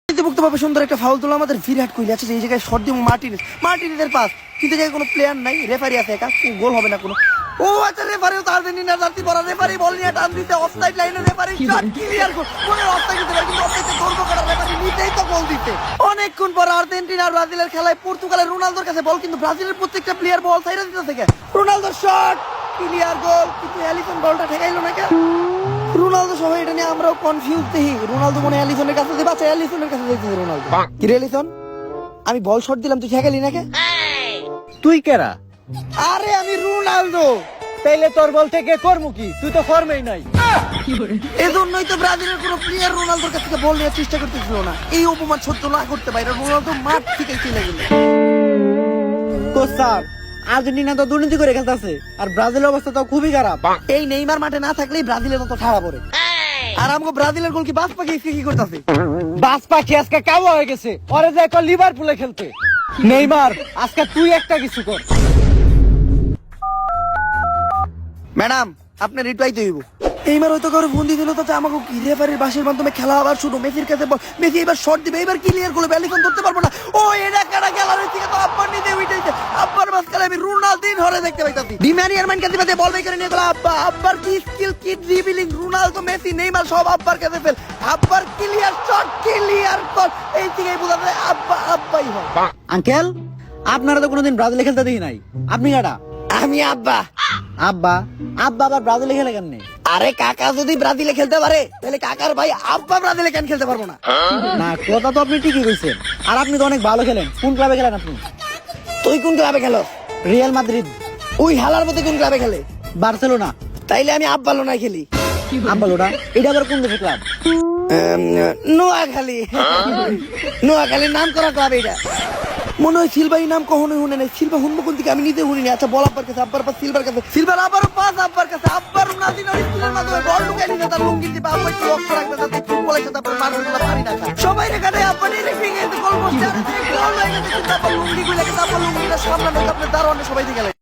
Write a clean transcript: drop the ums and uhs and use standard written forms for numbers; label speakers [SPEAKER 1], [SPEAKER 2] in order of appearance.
[SPEAKER 1] মুক্তভাবে সুন্দর একটা ফাউল তোলা আমাদের বিরাট কোহলি আছে এই জায়গায় শট দিব মার্টিনেজের পাস কিন্তু জায়গায় কোনো প্লেয়ার নাই, রেফারি আছে একা, গোল হবে না কোনো। ও আচ্ছা, রেফারিও তো আর্জেন্টিনা জার্সি পরা, রেফারি বল নিয়ে টান দিতে অফসাইড লাইনে, রেফারি শট ক্লিয়ার গোল, মনে অফসাইড দিতে পারে কিন্তু অফসাইডে ধরবো কাটা, রেফারি নিতেই তো গোল দিতে। অনেকক্ষণ পর আর্জেন্টিনা আর ব্রাজিলের খেলায় পর্তুগালের রোনালদোর কাছে বল, কিন্তু ব্রাজিলের প্রত্যেকটা প্লেয়ার বল সাইডে দিতে থাকে। রোনালদোর শট ক্লিয়ার গোল, কিন্তু অ্যালিসন বলটা ঠেকাইলো না কেন? রোনালদো সহ এটা নিয়ে আমরাও কনফিউজ দেখি। রোনালদো মনে অ্যালিসনের কাছে দিবা, আচ্ছা অ্যালিসনের কাছে যাইতেছে রোনালদো। কি রে অ্যালিসন, আমি বল শট দিলাম তুই ঠেকালি না কে?
[SPEAKER 2] তুই কেরা?
[SPEAKER 1] আরে আমি রোনালদো।
[SPEAKER 2] তাইলে তোর বল থেকে করমু কি? তুই তো ফর্মেই নাই।
[SPEAKER 1] এজন্যই তো ব্রাজিলের কোনো প্লেয়ার রোনালদোর কাছ থেকে বল নেওয়ার চেষ্টা করতেছিল না। এই অপমান সহ্য না করতে পারে রোনালদো মাঠ থেকে চলে গেল।
[SPEAKER 2] কোচ স্যার, আর্জেন্টিনা তো দুর্নীতি করে খেলতেছে আর ব্রাজিলের অবস্থা তো খুবই খারাপ।
[SPEAKER 1] এই নেইমার মাঠে না থাকলেই ব্রাজিলের মতো ঠাড়া পড়ে। আর আমগো ব্রাজিলের গোল কি বাস পাখি কি করতেছে?
[SPEAKER 2] বাস পাখি আজকে কাওয়া হয়ে গেছে, ওরে যায় কল লিভারপুলে খেলতে। নেইমার আজকে তুই একটা কিছু কর।
[SPEAKER 1] ম্যাডাম আপনার রিপ্লাই তো হইব। এইবার হয়তো কারো ফোন দিয়ে দিল তো আমাকে কি রেফারির বাসের মাধ্যমে খেলা আবার শুরু। মেসির কাছে বল, মেসি এবার শট দিবে, এবার ক্লিয়ার করবে, অ্যালিসন ধরতে পারবো না। ও এটা কাটা গ্যালারি থেকে তো আব্বার নিতে উইটাইছে, আব্বার মাঝখানে আমি রোনালদিন ধরে দেখতে পাইতাছি। ডি মারিয়ার মান কাছে বল বাই করে নিয়ে গেল আব্বা। আব্বার কি স্কিল, কি ড্রিবলিং, রোনালদো মেসি নেইমার সব আব্বার কাছে ফেল। আব্বার ক্লিয়ার শট, ক্লিয়ার গোল, এই থেকেই বোঝা যায় আব্বা আব্বাই হয়।
[SPEAKER 2] আঙ্কেল, আপনারা তো কোনোদিন ব্রাজিলে খেলতে দেখি নাই, আপনি কাটা?
[SPEAKER 1] আমি আব্বা।
[SPEAKER 2] আব্বা? আব্বা আবার ব্রাজিলে খেলে কেন?
[SPEAKER 1] আরে কাকা যদি ব্রাজিলে খেলতে পারে তাহলে কাকার ভাই আব্বা ব্রাজিলে কেন খেলতে পারবো না?
[SPEAKER 2] না, কথা তো আপনি ঠিকই কইছেন। আর আপনি তো অনেক ভালো খেলেন। কোন ক্লাবে খেলেন আপনি?
[SPEAKER 1] তুই কোন ক্লাবে খেলো?
[SPEAKER 2] Real Madrid.
[SPEAKER 1] ওই হালার মধ্যে কোন ক্লাবে খেলে?
[SPEAKER 2] বার্সেলোনা।
[SPEAKER 1] তাইলে আমি আব্বা লোনায় খেলি।
[SPEAKER 2] আব্বালোনা? এটা আবার কোন দেশের ক্লাব?
[SPEAKER 1] নোয়াখালী। নোয়াখালীর নাম করা ক্লাব এটা। মনে হয় সিলভাই নাম কখনোই শুনে নাই। সিলভা শুনবো কোন দিকে আমি নিজে শুনিনি। আচ্ছা বল আব্বার কাছে, আব্বার পাস সিলভার কাছে, সিলভার আবারও পাস আব্বার কাছে, আব্বার রোনালদিনোর স্কিলের মাধ্যমে বল ঢুকাই নিতে তার লুঙ্গি দিবে। আব্বা একটু লক্ষ্য রাখবে যাতে ফুটবলের সাথে আপনার মানুষগুলো পারি না খায়। সবাই রেখানে আব্বা নিয়ে রেখে গেছে গোল পোস্টে, গোল হয়ে গেছে কিন্তু আব্বা লুঙ্গি গুলো গেছে, আব্বা লুঙ্গিটা সামলানো আপনার দারোয়ানে সবাই দিকে গেলে।